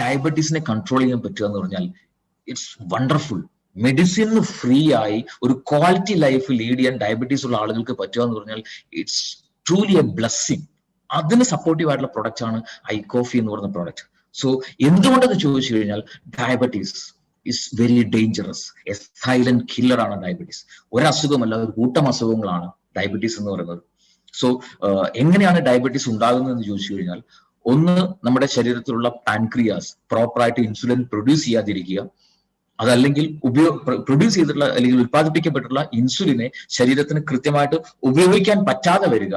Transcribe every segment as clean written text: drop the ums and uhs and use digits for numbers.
ഡയബറ്റീസിനെ control ചെയ്യാൻ പറ്റുക എന്ന് പറഞ്ഞാൽ ഇറ്റ്സ് വണ്ടർഫുൾ. മെഡിസിന് ഫ്രീ ആയി ഒരു ക്വാളിറ്റി ലൈഫ് ലീഡ് ചെയ്യാൻ ഡയബറ്റീസ് ഉള്ള ആളുകൾക്ക് പറ്റുക എന്ന് പറഞ്ഞാൽ ഇറ്റ്സ് ട്രൂലി എ ബ്ലെസ്സിങ്. അതിന് സപ്പോർട്ടീവ് ആയിട്ടുള്ള പ്രൊഡക്റ്റ് ആണ് ഐകോഫി എന്ന് പറയുന്ന പ്രോഡക്റ്റ്. സോ എന്തുകൊണ്ടെന്ന് ചോദിച്ചു കഴിഞ്ഞാൽ diabetes is very dangerous. A silent killer ആണ് ഡയബറ്റീസ്. ഒരസുഖമല്ല, ഒരു കൂട്ടം അസുഖങ്ങളാണ് ഡയബറ്റീസ് എന്ന് പറയുന്നത്. സോ എങ്ങനെയാണ് ഡയബറ്റീസ് ഉണ്ടാകുന്നത് എന്ന് ചോദിച്ചു കഴിഞ്ഞാൽ, ഒന്ന്, നമ്മുടെ ശരീരത്തിലുള്ള പാൻക്രിയാസ് പ്രോപ്പറായിട്ട് ഇൻസുലിൻ പ്രൊഡ്യൂസ് ചെയ്യാതിരിക്കുക, അതല്ലെങ്കിൽ പ്രൊഡ്യൂസ് ചെയ്തിട്ടുള്ള അല്ലെങ്കിൽ ഉത്പാദിപ്പിക്കപ്പെട്ടിട്ടുള്ള ഇൻസുലിനെ ശരീരത്തിന് കൃത്യമായിട്ട് ഉപയോഗിക്കാൻ പറ്റാതെ വരിക.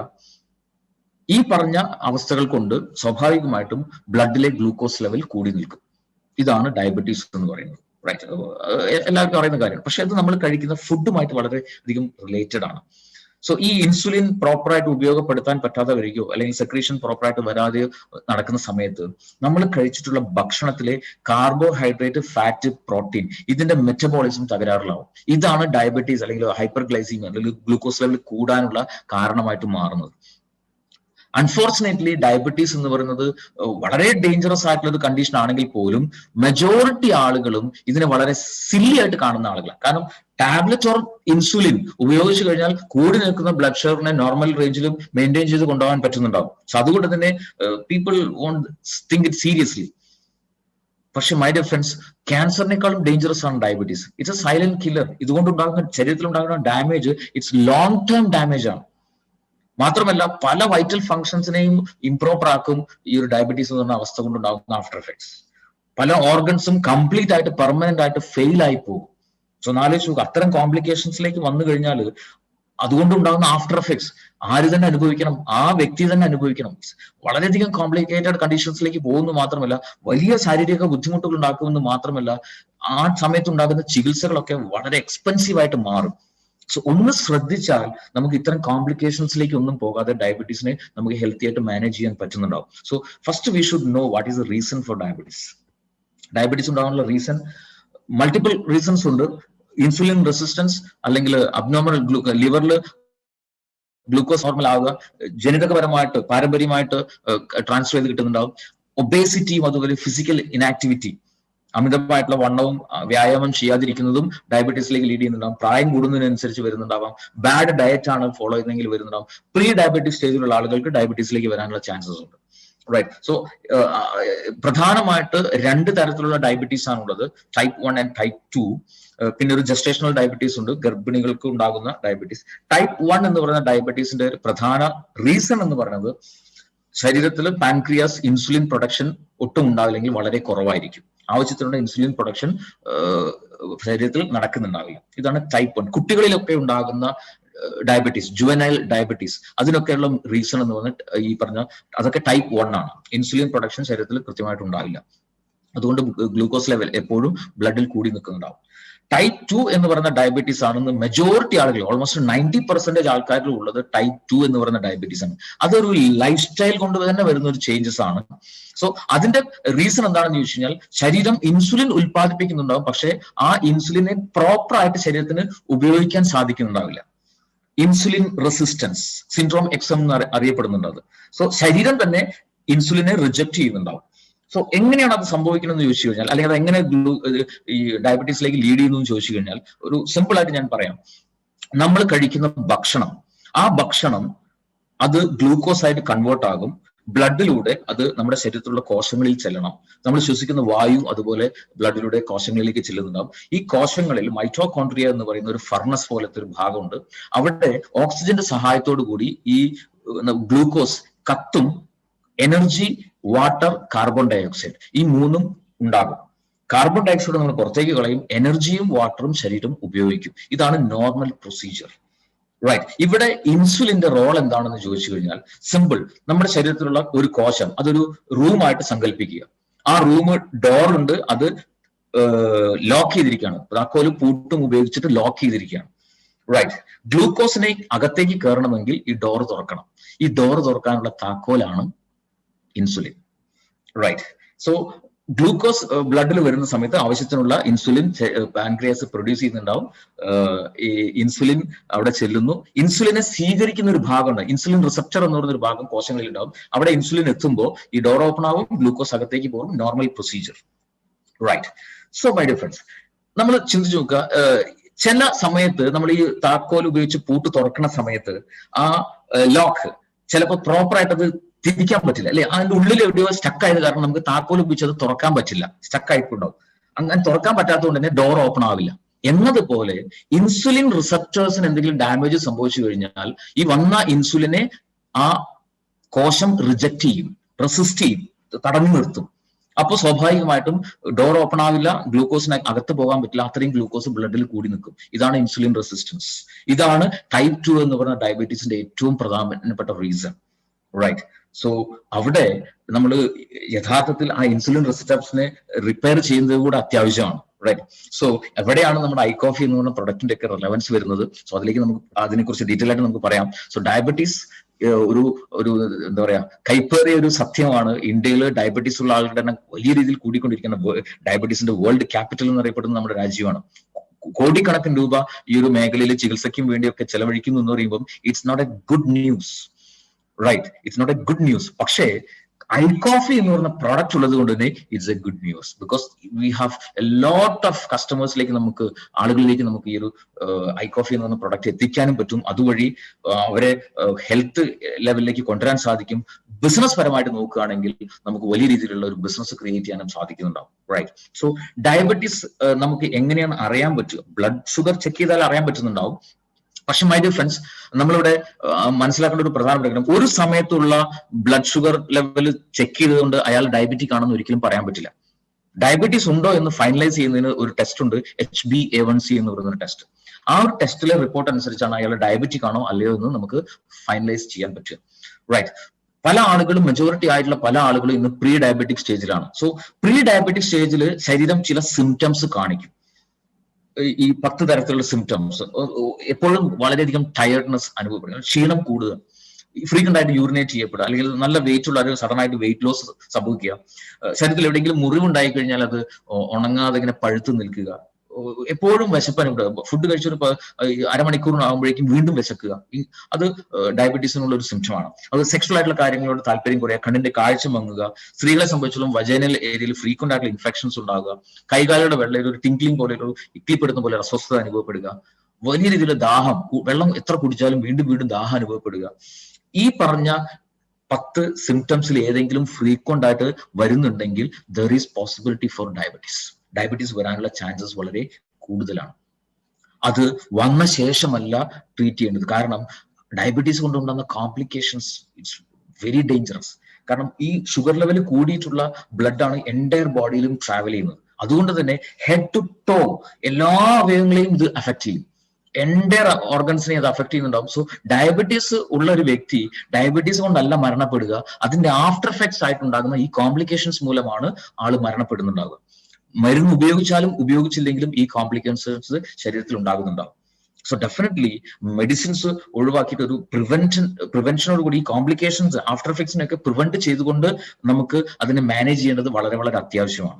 ഈ പറഞ്ഞ അവസ്ഥകൾ കൊണ്ട് സ്വാഭാവികമായിട്ടും ബ്ലഡിലെ ഗ്ലൂക്കോസ് ലെവൽ കൂടി നിൽക്കും. ഇതാണ് ഡയബറ്റീസ് എന്ന് പറയുന്നത്. റൈറ്റ്, എല്ലാവർക്കും അറിയുന്ന കാര്യമാണ്. പക്ഷെ അത് നമ്മൾ കഴിക്കുന്ന ഫുഡുമായിട്ട് വളരെ അധികം റിലേറ്റഡ് ആണ്. സോ ഈ ഇൻസുലിൻ പ്രോപ്പറായിട്ട് ഉപയോഗപ്പെടുത്താൻ പറ്റാതെ വരികയോ അല്ലെങ്കിൽ സെക്രീഷൻ പ്രോപ്പറായിട്ട് വരാതെയോ നടക്കുന്ന സമയത്ത് നമ്മൾ കഴിച്ചിട്ടുള്ള ഭക്ഷണത്തിലെ കാർബോഹൈഡ്രേറ്റ്, ഫാറ്റ്, പ്രോട്ടീൻ, ഇതിന്റെ മെറ്റബോളിസം തകരാറിലാവും. ഇതാണ് ഡയബറ്റീസ് അല്ലെങ്കിൽ ഹൈപ്പർ ഗ്ലൈസീമിയ അല്ലെങ്കിൽ ഗ്ലൂക്കോസ് ലെവൽ കൂടാനുള്ള കാരണമായിട്ട് മാറുന്നത്. അൺഫോർച്ചുനേറ്റ്ലി ഡയബറ്റീസ് എന്ന് പറയുന്നത് വളരെ ഡേഞ്ചറസ് ആയിട്ടുള്ള ഒരു കണ്ടീഷൻ ആണെങ്കിൽ പോലും മെജോറിറ്റി ആളുകളും ഇതിനെ വളരെ സില്ലി ആയിട്ട് കാണുന്ന ആളുകളാണ്. കാരണം ടാബ്ലറ്റ് ഓർ ഇൻസുലിൻ ഉപയോഗിച്ചു കഴിഞ്ഞാൽ കൂടി നിൽക്കുന്ന ബ്ലഡ് ഷുഗറിനെ നോർമൽ റേഞ്ചിലും മെയിൻറ്റെയിൻ ചെയ്ത് കൊണ്ടുപോകാൻ പറ്റുന്നുണ്ടാവും. സോ അതുകൊണ്ട് തന്നെ people won't think it seriously. പക്ഷെ മൈ ഡിയർ ഫ്രണ്ട്സ്, ക്യാൻസറിനേക്കാളും ഡേഞ്ചറസ് ആണ് diabetes. It's a silent killer. ഇതുകൊണ്ടുണ്ടാകുന്ന ശരീരത്തിലുണ്ടാകുന്ന damage it's long term damage ആണ്. മാത്രമല്ല പല വൈറ്റൽ ഫങ്ഷൻസിനെയും ഇംപ്രോപ്പർ ആക്കും ഈ ഒരു ഡയബറ്റീസ് എന്ന് പറഞ്ഞ അവസ്ഥ കൊണ്ടുണ്ടാകുന്ന ആഫ്റ്റർ എഫക്ട്സ്. പല ഓർഗൻസും കംപ്ലീറ്റ് ആയിട്ട് പെർമനന്റ് ആയിട്ട് ഫെയിൽ ആയി പോകും. സോ നാലോചിച്ച് അത്തരം കോംപ്ലിക്കേഷൻസിലേക്ക് വന്നു കഴിഞ്ഞാൽ അതുകൊണ്ടുണ്ടാകുന്ന ആഫ്റ്റർ എഫക്ട്സ് ആര് തന്നെ അനുഭവിക്കണം? ആ വ്യക്തി തന്നെ അനുഭവിക്കണം. വളരെയധികം കോംപ്ലിക്കേറ്റഡ് കണ്ടീഷൻസിലേക്ക് പോകുന്നു മാത്രമല്ല വലിയ ശാരീരിക ബുദ്ധിമുട്ടുകൾ ഉണ്ടാക്കുമെന്ന് മാത്രമല്ല ആ സമയത്ത് ഉണ്ടാകുന്ന ചികിത്സകളൊക്കെ വളരെ എക്സ്പെൻസീവ് ആയിട്ട് മാറും. സോ ഒന്ന് ശ്രദ്ധിച്ചാൽ നമുക്ക് ഇത്തരം കോംപ്ലിക്കേഷൻസിലേക്ക് ഒന്നും പോകാതെ ഡയബറ്റീസിനെ നമുക്ക് ഹെൽത്തി ആയിട്ട് മാനേജ് ചെയ്യാൻ പറ്റുന്നുണ്ടാവും. So first we should know what is the reason for diabetes. Diabetes ഉണ്ടാകാനുള്ള റീസൺ മൾട്ടിപ്പിൾ റീസൺസ് ഉണ്ട്. ഇൻസുലിൻ റെസിസ്റ്റൻസ്, അല്ലെങ്കിൽ അബ്നോർമൽ ലിവറിൽ ഗ്ലൂക്കോസ് നോർമൽ ആവുക, ജനിതകപരമായിട്ട് പാരമ്പര്യമായിട്ട് ട്രാൻസ്ഫർ ചെയ്ത് കിട്ടുന്നുണ്ടാവും. ഒബേസിറ്റിയും അതുപോലെ ഫിസിക്കൽ ഇനാക്ടിവിറ്റി, അമിതമായിട്ടുള്ള വണ്ണവും വ്യായാമം ചെയ്യാതിരിക്കുന്നതും ഡയബറ്റീസിലേക്ക് ലീഡ് ചെയ്യുന്നുണ്ടാവും. പ്രായം കൂടുന്നതിനനുസരിച്ച് വരുന്നുണ്ടാവാം. ബാഡ് ഡയറ്റ് ആണ് ഫോളോ ചെയ്യുന്നതെങ്കിൽ വരുന്നുണ്ടാവും. പ്രീ ഡയബറ്റിക് സ്റ്റേജിലുള്ള ആളുകൾക്ക് ഡയബറ്റീസിലേക്ക് വരാനുള്ള ചാൻസസ് ഉണ്ട്. റൈറ്റ്. സോ പ്രധാനമായിട്ട് രണ്ട് തരത്തിലുള്ള ഡയബറ്റീസ് ആണുള്ളത്, ടൈപ്പ് 1 ആൻഡ് ടൈപ്പ് 2. പിന്നെ ഒരു ജസ്റ്റേഷണൽ ഡയബറ്റീസ് ഉണ്ട്, ഗർഭിണികൾക്ക് ഉണ്ടാകുന്ന ഡയബറ്റീസ്. ടൈപ്പ് 1 എന്ന് പറയുന്ന ഡയബറ്റീസിന്റെ പ്രധാന റീസൺ എന്ന് പറയുന്നത് ശരീരത്തിൽ പാൻക്രിയാസ് ഇൻസുലിൻ പ്രൊഡക്ഷൻ ഒട്ടും ഉണ്ടാവില്ലെങ്കിൽ വളരെ കുറവായിരിക്കും. ആവശ്യത്തിനുള്ള ഇൻസുലിൻ പ്രൊഡക്ഷൻ ശരീരത്തിൽ നടക്കുന്നുണ്ടാവില്ല. ഇതാണ് ടൈപ്പ് 1. കുട്ടികളിലൊക്കെ ഉണ്ടാകുന്ന ഡയബറ്റീസ്, ജുവനൈൽ ഡയബറ്റീസ്, അതിനൊക്കെയുള്ള റീസൺ എന്ന് പറഞ്ഞിട്ട് ഈ പറഞ്ഞ അതൊക്കെ ടൈപ്പ് 1 ആണ്. ഇൻസുലിൻ പ്രൊഡക്ഷൻ ശരീരത്തിൽ കൃത്യമായിട്ട് ഉണ്ടാവില്ല. അതുകൊണ്ട് ഗ്ലൂക്കോസ് ലെവൽ എപ്പോഴും ബ്ലഡിൽ കൂടി നിൽക്കുന്നുണ്ടാവും. ടൈപ്പ് 2 എന്ന് പറയുന്ന ഡയബറ്റീസ് ആണെന്ന് മെജോറിറ്റി ആളുകൾ, ഓൾമോസ്റ്റ് 90% ആൾക്കാരിൽ ഉള്ളത് ടൈപ്പ് 2 എന്ന് പറയുന്ന ഡയബറ്റീസ് ആണ്. അതൊരു ലൈഫ് സ്റ്റൈൽ കൊണ്ട് തന്നെ വരുന്ന ഒരു ചേഞ്ചസ് ആണ്. സോ അതിന്റെ റീസൺ എന്താണെന്ന് ചോദിച്ചു കഴിഞ്ഞാൽ, ശരീരം ഇൻസുലിൻ ഉൽപ്പാദിപ്പിക്കുന്നുണ്ടാവും, പക്ഷെ ആ ഇൻസുലിനെ പ്രോപ്പർ ആയിട്ട് ശരീരത്തിന് ഉപയോഗിക്കാൻ സാധിക്കുന്നുണ്ടാവില്ല. ഇൻസുലിൻ റെസിസ്റ്റൻസ് സിൻഡ്രോം എക്സം എന്ന് അറിയപ്പെടുന്നുണ്ട് അത്. സോ ശരീരം തന്നെ ഇൻസുലിനെ റിജക്ട് ചെയ്യുന്നുണ്ടാവും. സോ എങ്ങനെയാണ് അത് സംഭവിക്കണമെന്ന് ചോദിച്ചു കഴിഞ്ഞാൽ, അല്ലെങ്കിൽ അത് എങ്ങനെ ഈ ഡയബറ്റീസിലേക്ക് ലീഡ് ചെയ്യുന്നു എന്ന് ചോദിച്ചു കഴിഞ്ഞാൽ, ഒരു സിമ്പിൾ ആയിട്ട് ഞാൻ പറയാം. നമ്മൾ കഴിക്കുന്ന ഭക്ഷണം, ആ ഭക്ഷണം അത് ഗ്ലൂക്കോസ് ആയിട്ട് കൺവേർട്ട് ആകും. ബ്ലഡിലൂടെ അത് നമ്മുടെ ശരീരത്തിലുള്ള കോശങ്ങളിൽ ചെല്ലണം. നമ്മൾ ശ്വസിക്കുന്ന വായു അതുപോലെ ബ്ലഡിലൂടെ കോശങ്ങളിലേക്ക് ചെല്ലുന്നുണ്ടാവും. ഈ കോശങ്ങളിൽ മൈറ്റോകോൺട്രിയ എന്ന് പറയുന്ന ഒരു ഫർണസ് പോലത്തെ ഒരു ഭാഗമുണ്ട്. അവിടെ ഓക്സിജന്റെ സഹായത്തോടു കൂടി ഈ ഗ്ലൂക്കോസ് കത്തും. എനർജി, വാട്ടർ, കാർബൺ ഡയോക്സൈഡ്, ഈ മൂന്നും ഉണ്ടാകും. കാർബൺ ഡയോക്സൈഡ് നമ്മൾ പുറത്തേക്ക് കളയും, എനർജിയും വാട്ടറും ശരീരം ഉപയോഗിക്കും. ഇതാണ് നോർമൽ പ്രൊസീജിയർ. റൈറ്റ്. ഇവിടെ ഇൻസുലിന്റെ റോൾ എന്താണെന്ന് ചോദിച്ചു കഴിഞ്ഞാൽ സിമ്പിൾ. നമ്മുടെ ശരീരത്തിലുള്ള ഒരു കോശം അതൊരു റൂമായിട്ട് സങ്കല്പിക്കുക. ആ റൂം ഡോർ ഉണ്ട്, അത് ലോക്ക് ചെയ്തിരിക്കുകയാണ്. താക്കോലും പൂട്ടും ഉപയോഗിച്ചിട്ട് ലോക്ക് ചെയ്തിരിക്കുകയാണ്. റൈറ്റ്. ഗ്ലൂക്കോസിനെ അകത്തേക്ക് കയറണമെങ്കിൽ ഈ ഡോർ തുറക്കണം. ഈ ഡോർ തുറക്കാനുള്ള താക്കോലാണ് ഇൻസുലിൻ. റൈറ്റ്. സോ ഗ്ലൂക്കോസ് ബ്ലഡിൽ വരുന്ന സമയത്ത് ആവശ്യത്തിനുള്ള ഇൻസുലിൻ പാൻക്രിയാസ് പ്രൊഡ്യൂസ് ചെയ്യുന്നുണ്ടാവും. ഈ ഇൻസുലിൻ അവിടെ ചെല്ലുന്നു. ഇൻസുലിനെ സ്വീകരിക്കുന്ന ഒരു ഭാഗമുണ്ട്, ഇൻസുലിൻ റിസപ്റ്റർ എന്ന് പറയുന്ന ഒരു ഭാഗം കോശങ്ങളിൽ ഉണ്ടാവും. അവിടെ ഇൻസുലിൻ എത്തുമ്പോൾ ഈ ഡോർ ഓപ്പൺ ആവും, ഗ്ലൂക്കോസ് അകത്തേക്ക് പോകും. Normal procedure, right? So my dear friends, നമ്മൾ ചിന്തിച്ചു നോക്കുക, ചില സമയത്ത് നമ്മൾ ഈ താക്കോൽ ഉപയോഗിച്ച് പൂട്ട് തുറക്കുന്ന സമയത്ത് ആ ലോക്ക് ചിലപ്പോൾ പ്രോപ്പറായിട്ട് അത് തിരിക്കാൻ പറ്റില്ല, അല്ലെ? അതിന്റെ ഉള്ളിൽ എവിടെയോ സ്റ്റക്ക് ആയത് കാരണം നമുക്ക് താക്കോൽ ഉപയോഗിച്ച് അത് തുറക്കാൻ പറ്റില്ല, സ്റ്റക്ക് ആയിട്ടുണ്ടാവും. അങ്ങനെ തുറക്കാൻ പറ്റാത്തതുകൊണ്ട് തന്നെ ഡോർ ഓപ്പൺ ആവില്ല. എന്നതുപോലെ ഇൻസുലിൻ റിസപ്റ്റേഴ്സിന് എന്തെങ്കിലും ഡാമേജ് സംഭവിച്ചു കഴിഞ്ഞാൽ ഈ വന്ന ഇൻസുലിനെ ആ കോശം റിജക്ട് ചെയ്യും, റെസിസ്റ്റ് ചെയ്യും, തടഞ്ഞു നിർത്തും. അപ്പോൾ സ്വാഭാവികമായിട്ടും ഡോർ ഓപ്പൺ ആവില്ല, ഗ്ലൂക്കോസിന് അകത്ത് പോകാൻ പറ്റില്ല, അത്രയും ഗ്ലൂക്കോസ് ബ്ലഡിൽ കൂടി നിൽക്കും. ഇതാണ് ഇൻസുലിൻ റെസിസ്റ്റൻസ്. ഇതാണ് ടൈപ്പ് 2 എന്ന് പറയുന്ന ഡയബറ്റീസിന്റെ ഏറ്റവും പ്രധാനപ്പെട്ട റീസൺ, റൈറ്റ്? സോ അവിടെ നമ്മൾ യഥാർത്ഥത്തിൽ ആ ഇൻസുലിൻ റെസിസ്റ്റൻസിനെ റിപ്പയർ ചെയ്യുന്നത് കൂടെ അത്യാവശ്യമാണ്, റൈറ്റ്? സോ എവിടെയാണ് നമ്മുടെ ഐകോഫി എന്ന് പറയുന്ന പ്രൊഡക്റ്റിന്റെ ഒക്കെ റെലവൻസ് വരുന്നത്? സോ അതിലേക്ക് നമുക്ക് അതിനെക്കുറിച്ച് ഡീറ്റെയിൽ ആയിട്ട് നമുക്ക് പറയാം. സോ ഡയബറ്റീസ് ഒരു എന്താ പറയാ, കൈപ്പേറിയ ഒരു സത്യമാണ്. ഇന്ത്യയിൽ ഡയബറ്റീസ് ഉള്ള ആളുകളുടെ എണ്ണം വലിയ രീതിയിൽ കൂടിക്കൊണ്ടിരിക്കുന്ന, ഡയബറ്റീസിന്റെ വേൾഡ് ക്യാപിറ്റൽ എന്നറിയപ്പെടുന്ന നമ്മുടെ രാജ്യമാണ്. കോടിക്കണക്കിന് രൂപ ഈ ഒരു മേഖലയിൽ ചികിത്സയ്ക്കും വേണ്ടിയൊക്കെ ചെലവഴിക്കുന്നു എന്ന് പറയുമ്പോൾ it's not a good news, right? It's not a good news. പക്ഷേ ഐകോഫി എന്ന് പറയുന്ന പ്രോഡക്റ്റ് ഉള്ളത് കൊണ്ട് തന്നെ it's a good news, because we have a lot of കസ്റ്റമേഴ്സിലേക്ക്, നമുക്ക് ആളുകളിലേക്ക് നമുക്ക് ഈ ഒരു ഐകോഫി എന്ന് പറയുന്ന പ്രോഡക്റ്റ് എത്തിക്കാനും പറ്റും. അതുവഴി അവരെ ഹെൽത്ത് ലെവലിലേക്ക് കൊണ്ടുവരാൻ സാധിക്കും. ബിസിനസ് പരമായിട്ട് നോക്കുകയാണെങ്കിൽ നമുക്ക് വലിയ രീതിയിലുള്ള ഒരു ബിസിനസ് ക്രിയേറ്റ് ചെയ്യാനും സാധിക്കുന്നുണ്ടാവും, റൈറ്റ്? സോ ഡയബറ്റീസ് നമുക്ക് എങ്ങനെയാണ് അറിയാൻ പറ്റുക? ബ്ലഡ് ഷുഗർ ചെക്ക് ചെയ്താൽ അറിയാൻ പറ്റുന്നുണ്ടാവും. പക്ഷെ മൈ ഡിയർ ഫ്രണ്ട്സ്, നമ്മളിവിടെ മനസ്സിലാക്കേണ്ട ഒരു പ്രധാനപ്പെട്ട കാര്യം, ഒരു സമയത്തുള്ള ബ്ലഡ് ഷുഗർ ലെവൽ ചെക്ക് ചെയ്തുകൊണ്ട് അയാൾ ഡയബറ്റിക് ആണെന്ന് ഒരിക്കലും പറയാൻ പറ്റില്ല. ഡയബറ്റീസ് ഉണ്ടോ എന്ന് ഫൈനലൈസ് ചെയ്യുന്നതിന് ഒരു ടെസ്റ്റ് ഉണ്ട്, HbA1c എന്ന് പറയുന്ന ടെസ്റ്റ്. ആ ഒരു ടെസ്റ്റിലെ റിപ്പോർട്ട് അനുസരിച്ചാണ് അയാൾ ഡയബറ്റിക് ആണോ അല്ലയോ എന്ന് നമുക്ക് ഫൈനലൈസ് ചെയ്യാൻ പറ്റുക, റൈറ്റ്? പല ആളുകളും, മെജോറിറ്റി ആയിട്ടുള്ള പല ആളുകളും ഇന്ന് പ്രീ ഡയബറ്റിക് സ്റ്റേജിലാണ്. സോ പ്രീ ഡയബറ്റിക് സ്റ്റേജിൽ ശരീരം ചില സിംറ്റംസ് കാണിക്കും. ഈ 10 തരത്തിലുള്ള സിംറ്റംസ്. എപ്പോഴും വളരെയധികം ടയർഡ്നെസ് അനുഭവപ്പെടുക, ക്ഷീണം കൂടുക, ഫ്രീക്വന്റ് ആയിട്ട് യൂറിനേറ്റ് ചെയ്യപ്പെടുക, അല്ലെങ്കിൽ നല്ല വെയിറ്റ് ഉള്ള ഒരു സഡൻ ആയിട്ട് വെയിറ്റ് ലോസ് സംഭവിക്കുക, ശരീരത്തിൽ എവിടെയെങ്കിലും മുറിവുണ്ടായി കഴിഞ്ഞാൽ അത് ഉണങ്ങാതെ ഇങ്ങനെ പഴുത്തു നിൽക്കുക, എപ്പോഴും വിശപ്പനുഭവപ്പെടുക, ഫുഡ് കഴിച്ചൊരു അരമണിക്കൂറിനാകുമ്പോഴേക്കും വീണ്ടും വിശക്കുക. അത് ഡയബറ്റീസിനുള്ള ഒരു സിംറ്റമാണ്. അത് സെക്ഷൽ ആയിട്ടുള്ള കാര്യങ്ങളോട് താല്പര്യം കുറയുക, കണ്ണിന്റെ കാഴ്ച മങ്ങുക, സ്ത്രീകളെ സംബന്ധിച്ചിടത്തോളം വജൈനൽ ഏരിയയിൽ ഫ്രീക്വന്റ് ആയിട്ടുള്ള ഇൻഫെക്ഷൻസ് ഉണ്ടാകുക, കൈകാലുകളുടെ വെള്ളയിൽ ഒരു ടിങ്ക്ലിംഗ് പോലെ, ഒരു ഇക്ലിപ്പെടുന്ന പോലെ അസ്വസ്ഥത അനുഭവപ്പെടുക, വലിയ രീതിയിലുള്ള ദാഹം, വെള്ളം എത്ര കുടിച്ചാലും വീണ്ടും വീണ്ടും ദാഹം അനുഭവപ്പെടുക. ഈ പറഞ്ഞ 10 സിംറ്റംസിൽ ഏതെങ്കിലും ഫ്രീക്വന്റ് ആയിട്ട് വരുന്നുണ്ടെങ്കിൽ there is possibility four diabetes വരാനുള്ള ചാൻസസ് വളരെ കൂടുതലാണ്. അത് വന്ന ശേഷമല്ല ട്രീറ്റ് ചെയ്യേണ്ടത്. കാരണം ഡയബറ്റീസ് കൊണ്ടുണ്ടാകുന്ന കോംപ്ലിക്കേഷൻസ് ഇറ്റ്സ് വെരി ഡേഞ്ചറസ്. കാരണം ഈ ഷുഗർ ലെവൽ കൂടിയിട്ടുള്ള ബ്ലഡ് ആണ് എൻറ്റയർ ബോഡിയിലും ട്രാവൽ ചെയ്യുന്നത്. അതുകൊണ്ട് തന്നെ ഹെഡ് ടു ടോ എല്ലാ അവയവങ്ങളെയും ഇത് അഫക്ട് ചെയ്യും, എൻറ്റയർ ഓർഗൻസിനെ അത് അഫക്ട് ചെയ്യുന്നുണ്ടാവും. സോ ഡയബറ്റീസ് ഉള്ള ഒരു വ്യക്തി ഡയബറ്റീസ് കൊണ്ടല്ല മരണപ്പെടുക, അതിന്റെ ആഫ്റ്റർ എഫക്ട്സ് ആയിട്ടുണ്ടാകുന്ന ഈ കോംപ്ലിക്കേഷൻസ് മൂലമാണ് ആള് മരണപ്പെടുന്നുണ്ടാവുക. മരുന്ന് ഉപയോഗിച്ചാലും ഉപയോഗിച്ചില്ലെങ്കിലും ഈ കോംപ്ലിക്കേഷൻസ് ശരീരത്തിൽ ഉണ്ടാകുന്നുണ്ടാവും. സോ ഡെഫിനറ്റ്ലി മെഡിസിൻസ് ഒഴിവാക്കിയിട്ട് ഒരു പ്രിവെൻഷനോട് കൂടി ഈ കോംപ്ലിക്കേഷൻസ് ആഫ്റ്റർ എഫക്ട്സിനൊക്കെ പ്രിവെന്റ് ചെയ്തുകൊണ്ട് നമുക്ക് അതിനെ മാനേജ് ചെയ്യേണ്ടത് വളരെ വളരെ അത്യാവശ്യമാണ്.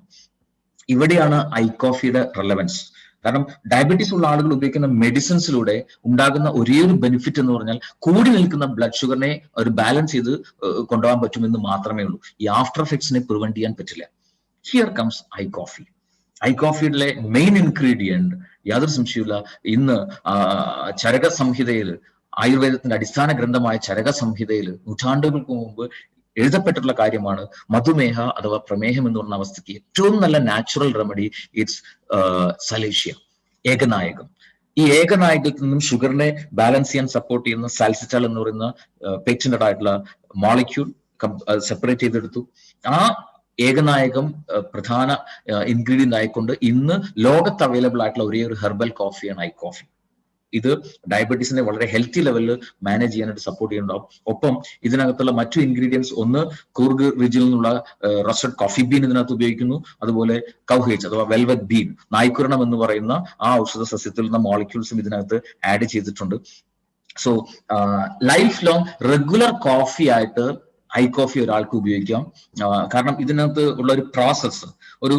ഇവിടെയാണ് ഐകോഫിയുടെ റെലവൻസ്. കാരണം ഡയബറ്റീസ് ഉള്ള ആളുകൾ ഉപയോഗിക്കുന്ന മെഡിസിൻസിലൂടെ ഉണ്ടാകുന്ന ഒരേ ഒരു ബെനിഫിറ്റ് എന്ന് പറഞ്ഞാൽ കൂടി നിൽക്കുന്ന ബ്ലഡ് ഷുഗറിനെ ഒരു ബാലൻസ് ചെയ്ത് കൊണ്ടുപോകാൻ പറ്റുമെന്ന് മാത്രമേ ഉള്ളൂ. ഈ ആഫ്റ്റർ എഫക്ട്സിനെ പ്രിവെന്റ് ചെയ്യാൻ പറ്റില്ല. Here comes iCoffee. ഐകോഫിയിലെ മെയിൻ ഇൻഗ്രീഡിയന്റ് യാതൊരു സംശയമില്ല, ഇന്ന് ചരക സംഹിതയിൽ, ആയുർവേദത്തിന്റെ അടിസ്ഥാന ഗ്രന്ഥമായ ചരക സംഹിതയിൽ നൂറ്റാണ്ടുകൾക്ക് മുമ്പ് എഴുതപ്പെട്ടിട്ടുള്ള കാര്യമാണ് മധുമേഹ അഥവാ പ്രമേഹം എന്ന് പറഞ്ഞ അവസ്ഥയ്ക്ക് ഏറ്റവും നല്ല നാച്ചുറൽ റെമഡി ഇറ്റ്സ് സലേഷ്യ, ഏകനായകം. ഈ ഏകനായകത്തിൽ നിന്നും ഷുഗറിനെ ബാലൻസ് ചെയ്യാൻ സപ്പോർട്ട് ചെയ്യുന്ന സാൽസിറ്റാൾ എന്ന് പറയുന്ന പേറ്റന്റഡ് ആയിട്ടുള്ള മോളിക്യൂൾ സെപ്പറേറ്റ് ചെയ്തെടുത്തു. ആ ഏകനായകം പ്രധാന ഇൻഗ്രീഡിയന്റ് ആയിക്കൊണ്ട് ഇന്ന് ലോകത്ത് അവൈലബിൾ ആയിട്ടുള്ള ഒരേ ഒരു ഹെർബൽ കോഫിയാണ് ഐകോഫി. ഇത് ഡയബറ്റീസിനെ വളരെ ഹെൽത്തി ലെവലിൽ മാനേജ് ചെയ്യാനായിട്ട് സപ്പോർട്ട് ചെയ്യുന്നുണ്ടാവും. ഒപ്പം ഇതിനകത്തുള്ള മറ്റു ഇൻഗ്രീഡിയൻസ്, ഒന്ന് കൂർഗ് റിജിൽ നിന്നുള്ള റോസ്റ്റഡ് കോഫി ബീൻ ഇതിനകത്ത് ഉപയോഗിക്കുന്നു. അതുപോലെ കൗഹേജ് അഥവാ വെൽവെറ്റ് ബീൻ, നായ്ക്കുരണം എന്ന് പറയുന്ന ആ ഔഷധ സസ്യത്തിൽ നിന്ന് മോളിക്യൂൾസും ഇതിനകത്ത് ആഡ് ചെയ്തിട്ടുണ്ട്. So life long regular coffee ആയിട്ട് ഐ കോഫി ഒരാൾക്ക് ഉപയോഗിക്കാം. കാരണം ഇതിനകത്ത് ഉള്ള ഒരു പ്രോസസ്സ് ഒരു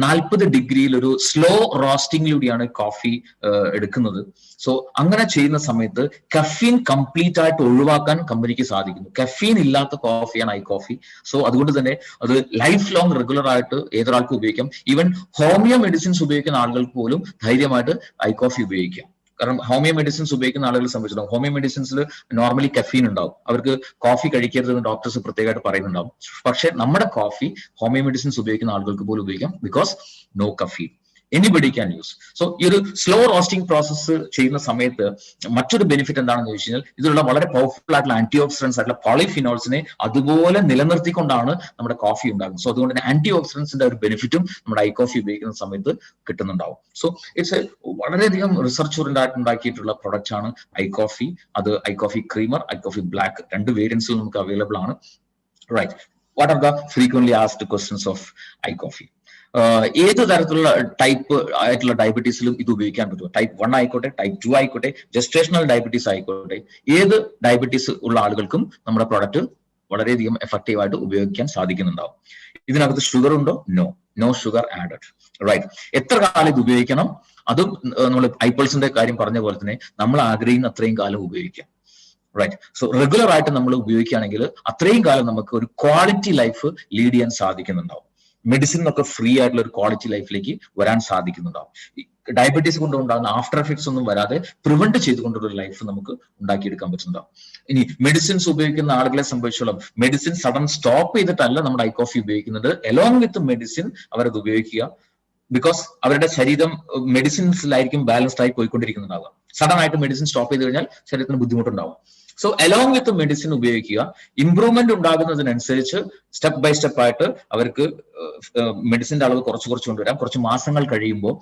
40 ഡിഗ്രിയിൽ ഒരു സ്ലോ റോസ്റ്റിംഗിലൂടെയാണ് കോഫി എടുക്കുന്നത്. സോ അങ്ങനെ ചെയ്യുന്ന സമയത്ത് കഫീൻ കംപ്ലീറ്റ് ആയിട്ട് ഒഴിവാക്കാൻ കമ്പനിക്ക് സാധിക്കുന്നു. കഫീൻ ഇല്ലാത്ത കോഫിയാണ് ഐ കോഫി. സോ അതുകൊണ്ട് തന്നെ അത് ലൈഫ് ലോങ് റെഗുലർ ആയിട്ട് ഏതൊരാൾക്കും ഉപയോഗിക്കാം. ഈവൻ ഹോമിയോ മെഡിസിൻസ് ഉപയോഗിക്കുന്ന ആളുകൾക്ക് പോലും ധൈര്യമായിട്ട് ഐ കോഫി ഉപയോഗിക്കാം. കാരണം ഹോമിയോ മെഡിസിൻസ് ഉപയോഗിക്കുന്ന ആളുകളെ സംബന്ധിച്ചിടത്തോളം ഹോമിയോ മെഡിസിൻസിൽ നോർമലി കഫീൻ ഉണ്ടാവും. അവർക്ക് കോഫി കഴിക്കരുതെന്ന് ഡോക്ടേഴ്സ് പ്രത്യേകമായിട്ട് പറയുന്നുണ്ടാവും. പക്ഷെ നമ്മുടെ കോഫി ഹോമിയോ മെഡിസിൻസ് ഉപയോഗിക്കുന്ന ആളുകൾക്ക് പോലും ഉപയോഗിക്കാം, because no caffeine. Anybody can use. So ഈ ഒരു സ്ലോ റോസ്റ്റിംഗ് പ്രോസസ്സ് ചെയ്യുന്ന സമയത്ത് മറ്റൊരു ബെനിഫിറ്റ് എന്താണെന്ന് ചോദിച്ചു കഴിഞ്ഞാൽ ഇതിലുള്ള വളരെ പവർഫുൾ ആയിട്ടുള്ള ആന്റി ഓക്സിഡൻസ് ആയിട്ടുള്ള പോളിഫിനോൾസിനെ അതുപോലെ നിലനിർത്തിക്കൊണ്ടാണ് നമ്മുടെ കോഫി ഉണ്ടാകുന്നത്. സോ അതുകൊണ്ട് തന്നെ ആന്റി ഓക്സിഡൻസിന്റെ ഒരു ബെനിഫിറ്റും നമ്മുടെ ഐ കോഫി ഉപയോഗിക്കുന്ന സമയത്ത് കിട്ടുന്നുണ്ടാവും. സോ ഇറ്റ്സ് വളരെയധികം റിസർച്ച് ഓറിയന്റഡ് ഉണ്ടാക്കിയിട്ടുള്ള പ്രൊഡക്റ്റ് ആണ് ഐ കോഫി. അത് I coffee creamer, I coffee black, 2 വേരിയൻസിൽ നമുക്ക് അവൈലബിൾ ആണ്. Right. What are the frequently asked questions of I coffee? ഏത് തരത്തിലുള്ള ടൈപ്പ് ആയിട്ടുള്ള ഡയബറ്റീസിലും ഇത് ഉപയോഗിക്കാൻ പറ്റും. ടൈപ്പ് 1 ആയിക്കോട്ടെ, ടൈപ്പ് 2 ആയിക്കോട്ടെ, ജസ്റ്റേഷണൽ ഡയബറ്റീസ് ആയിക്കോട്ടെ, ഏത് ഡയബറ്റീസ് ഉള്ള ആളുകൾക്കും നമ്മുടെ പ്രോഡക്റ്റ് വളരെയധികം എഫക്റ്റീവ് ആയിട്ട് ഉപയോഗിക്കാൻ സാധിക്കുന്നുണ്ടാവും. ഇതിനകത്ത് ഷുഗർ ഉണ്ടോ? No sugar added. റൈറ്റ്. എത്ര കാലം ഇത് ഉപയോഗിക്കണം? അതും നമ്മൾ ഐപ്പിൾസിന്റെ കാര്യം പറഞ്ഞ പോലെ തന്നെ നമ്മൾ ആഗ്രഹിക്കുന്ന അത്രയും കാലം ഉപയോഗിക്കാം. റൈറ്റ്. സോ റെഗുലർ ആയിട്ട് നമ്മൾ ഉപയോഗിക്കുകയാണെങ്കിൽ അത്രയും കാലം നമുക്ക് ഒരു ക്വാളിറ്റി ലൈഫ് ലീഡ് ചെയ്യാൻ സാധിക്കുന്നുണ്ടാവും. മെഡിസിൻ ഒക്കെ ഫ്രീ ആയിട്ടുള്ള ഒരു ക്വാളിറ്റി ലൈഫിലേക്ക് വരാൻ സാധിക്കുന്നുണ്ടാവും. ഡയബറ്റീസ് കൊണ്ടുണ്ടാകുന്ന ആഫ്റ്റർ എഫക്ട്സ് ഒന്നും വരാതെ പ്രിവെന്റ് ചെയ്തുകൊണ്ടുള്ള ലൈഫ് നമുക്ക് ഉണ്ടാക്കിയെടുക്കാൻ പറ്റുന്നുണ്ടാവും. ഇനി മെഡിസിൻസ് ഉപയോഗിക്കുന്ന ആളുകളെ സംബന്ധിച്ചോളം മെഡിസിൻ സഡൻ സ്റ്റോപ്പ് ചെയ്തിട്ടല്ല നമ്മുടെ ഐ കോഫി ഉപയോഗിക്കുന്നത്. എലോങ് വിത്ത് മെഡിസിൻ അവരത് ഉപയോഗിക്കുക. ബിക്കോസ് അവരുടെ ശരീരം മെഡിസിൻസിലായിരിക്കും ബാലൻസ്ഡ് ആയി പോയിക്കൊണ്ടിരിക്കുന്നുണ്ടാവുക. സഡൻ ആയിട്ട് മെഡിസിൻ സ്റ്റോപ്പ് ചെയ്ത് കഴിഞ്ഞാൽ ശരീരത്തിന് ബുദ്ധിമുട്ടുണ്ടാവും. സോ അലോങ് വിത്ത് മെഡിസിൻ ഉപയോഗിക്കുക. ഇംപ്രൂവ്മെന്റ് ഉണ്ടാകുന്നതിനനുസരിച്ച് സ്റ്റെപ്പ് ബൈ സ്റ്റെപ്പ് ആയിട്ട് അവർക്ക് മെഡിസിന്റെ അളവ് കുറച്ച് കൊണ്ടുവരാം. കുറച്ച് മാസങ്ങൾ കഴിയുമ്പോൾ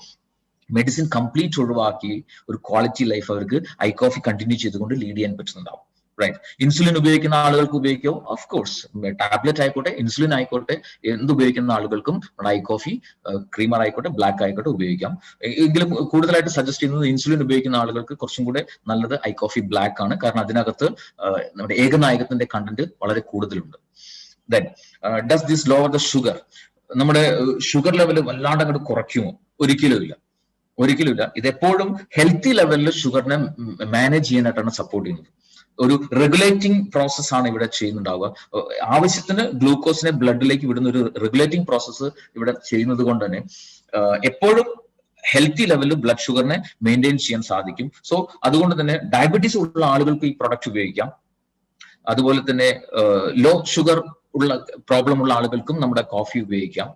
മെഡിസിൻ കംപ്ലീറ്റ് ഒഴിവാക്കി ഒരു ക്വാളിറ്റി ലൈഫ് അവർക്ക് ഐ കോഫി കണ്ടിന്യൂ ചെയ്തുകൊണ്ട് ലീഡ് ചെയ്യാൻ പറ്റുന്നുണ്ടാവും. റൈറ്റ്. ഇൻസുലിൻ ഉപയോഗിക്കുന്ന ആളുകൾക്ക് ഉപയോഗിക്കും. ഓഫ് കോഴ്സ് ടാബ്ലറ്റ് ആയിക്കോട്ടെ, ഇൻസുലിൻ ആയിക്കോട്ടെ, എന്ത് ഉപയോഗിക്കുന്ന ആളുകൾക്കും ഐ കോഫി ക്രീമർ ആയിക്കോട്ടെ, ബ്ലാക്ക് ആയിക്കോട്ടെ ഉപയോഗിക്കാം. എങ്കിലും കൂടുതലായിട്ട് സജസ്റ്റ് ചെയ്യുന്നത് ഇൻസുലിൻ ഉപയോഗിക്കുന്ന ആളുകൾക്ക് കുറച്ചും കൂടെ നല്ലത് ഐ കോഫി ബ്ലാക്ക് ആണ്. കാരണം അതിനകത്ത് നമ്മുടെ ഏകനായകത്തിന്റെ കണ്ടന്റ് വളരെ കൂടുതലുണ്ട്. Then does this lower the sugar? നമ്മുടെ ഷുഗർ ലെവൽ വല്ലാണ്ട് അങ്ങോട്ട് കുറയ്ക്കുമോ? ഒരിക്കലുമില്ല. ഇതെപ്പോഴും ഹെൽത്തി ലെവലിൽ ഷുഗറിനെ മാനേജ് ചെയ്യാനായിട്ടാണ് സപ്പോർട്ട് ചെയ്യുന്നത്. ഒരു റെഗുലേറ്റിംഗ് പ്രോസസ് ആണ് ഇവിടെ ചെയ്യുന്നുണ്ടാവുക. ആവശ്യത്തിന് ഗ്ലൂക്കോസിനെ ബ്ലഡിലേക്ക് വിടുന്ന ഒരു റെഗുലേറ്റിംഗ് പ്രോസസ്സ് ഇവിടെ ചെയ്യുന്നത് കൊണ്ട് തന്നെ എപ്പോഴും ഹെൽത്തി ലെവലിൽ ബ്ലഡ് ഷുഗറിനെ മെയിൻറ്റെയിൻ ചെയ്യാൻ സാധിക്കും. സോ അതുകൊണ്ട് തന്നെ ഡയബറ്റീസ് ഉള്ള ആളുകൾക്ക് ഈ പ്രൊഡക്റ്റ് ഉപയോഗിക്കാം. അതുപോലെ തന്നെ ലോ ഷുഗർ ഉള്ള പ്രോബ്ലം ഉള്ള ആളുകൾക്കും നമ്മുടെ കോഫി ഉപയോഗിക്കാം.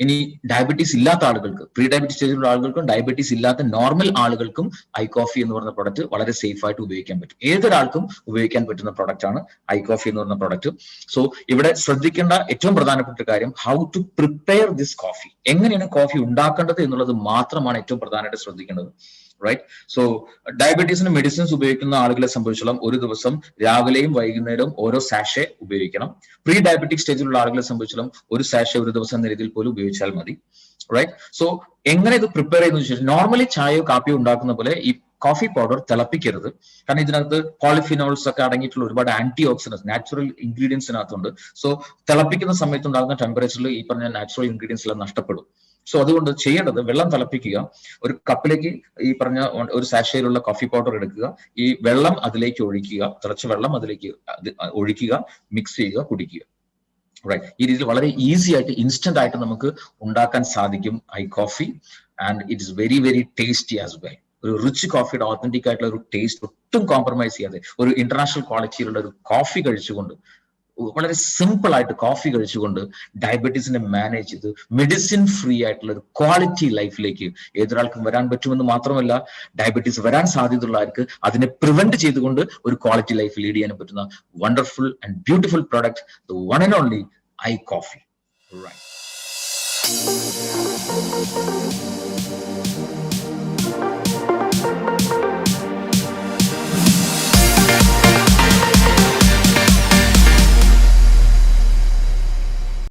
ഇനി ഡയബറ്റീസ് ഇല്ലാത്ത ആളുകൾക്ക്, പ്രീ ഡയബറ്റീസ് സ്റ്റേജിലുള്ള ആളുകൾക്കും ഡയബറ്റീസ് ഇല്ലാത്ത നോർമൽ ആളുകൾക്കും ഐ കോഫി എന്ന് പറയുന്ന പ്രൊഡക്റ്റ് വളരെ സേഫ് ആയിട്ട് ഉപയോഗിക്കാൻ പറ്റും. ഏതൊരാൾക്കും ഉപയോഗിക്കാൻ പറ്റുന്ന പ്രൊഡക്റ്റ് ആണ് ഐ കോഫി എന്ന് പറയുന്ന പ്രൊഡക്റ്റ്. സോ ഇവിടെ ശ്രദ്ധിക്കേണ്ട ഏറ്റവും പ്രധാനപ്പെട്ട കാര്യം how to prepare this coffee. എങ്ങനെയാണ് കോഫി ഉണ്ടാക്കേണ്ടത് എന്നുള്ളത് മാത്രമാണ് ഏറ്റവും പ്രധാനമായിട്ട് ശ്രദ്ധിക്കേണ്ടത്. റൈറ്റ്. സോ ഡയബറ്റീസിന് മെഡിസിൻസ് ഉപയോഗിക്കുന്ന ആളുകളെ സംബന്ധിച്ചോളം ഒരു ദിവസം രാവിലെയും വൈകുന്നേരവും ഓരോ സാഷെ ഉപയോഗിക്കണം. പ്രീ ഡയബറ്റിക് സ്റ്റേജിലുള്ള ആളുകളെ സംബന്ധിച്ചോളം ഒരു സാഷെ ഒരു ദിവസം എന്ന രീതിയിൽ പോലും ഉപയോഗിച്ചാൽ മതി. റൈറ്റ്. സോ എങ്ങനെ ഇത് പ്രിപ്പയർ ചെയ്യുന്ന വെച്ചാൽ നോർമലി ചായയോ കാപ്പിയോ ഉണ്ടാക്കുന്ന പോലെ ഈ കോഫി പൗഡർ തിളപ്പിക്കരുത്. കാരണം ഇതിനകത്ത് പോളിഫിനോൾസ് ഒക്കെ അടങ്ങിയിട്ടുള്ള ഒരുപാട് ആന്റി ഓക്സിഡൻസ് നാച്ചുറൽ ഇൻഗ്രീഡിയൻസിനകത്തുണ്ട്. സോ തിളപ്പിക്കുന്ന സമയത്ത് ഉണ്ടാകുന്ന ടെമ്പറേച്ചറിൽ ഈ പറഞ്ഞ നാച്ചുറൽ ഇൻഗ്രീഡിയൻസ് എല്ലാം നഷ്ടപ്പെടും. സോ അതുകൊണ്ട് ചെയ്യേണ്ടത് വെള്ളം തിളപ്പിക്കുക. ഒരു കപ്പിലേക്ക് ഈ പറഞ്ഞ ഒരു സാഷയിലുള്ള കോഫി പൗഡർ എടുക്കുക. ഈ വെള്ളം അതിലേക്ക് ഒഴിക്കുക. തിളച്ച വെള്ളം അതിലേക്ക് ഒഴിക്കുക, മിക്സ് ചെയ്യുക, കുടിക്കുക. റൈറ്റ്. ഈ രീതിയിൽ വളരെ ഈസി ആയിട്ട് ഇൻസ്റ്റന്റ് ആയിട്ട് നമുക്ക് ഉണ്ടാക്കാൻ സാധിക്കും I coffee. And it is very very tasty as well. ഒരു റിച്ച് കോഫിയുടെ ഓതന്റിക് ആയിട്ടുള്ള ഒരു ടേസ്റ്റ് ഒട്ടും കോംപ്രമൈസ് ചെയ്യാതെ ഒരു ഇന്റർനാഷണൽ ക്വാളിറ്റിയിലുള്ള ഒരു കോഫി കഴിച്ചുകൊണ്ട് വളരെ സിമ്പിൾ ആയിട്ട് കോഫി കഴിച്ചുകൊണ്ട് ഡയബറ്റീസിനെ മാനേജ് ചെയ്ത് മെഡിസിൻ ഫ്രീ ആയിട്ടുള്ള ഒരു ക്വാളിറ്റി ലൈഫിലേക്ക് ഏതൊരാൾക്കും വരാൻ പറ്റുമെന്ന് മാത്രമല്ല ഡയബറ്റീസ് വരാൻ സാധ്യതയുള്ളവർക്ക് അതിനെ പ്രിവെന്റ് ചെയ്തുകൊണ്ട് ഒരു ക്വാളിറ്റി ലൈഫ് ലീഡ് ചെയ്യാൻ പറ്റുന്ന wonderful and beautiful product, the one and only I coffee. Right.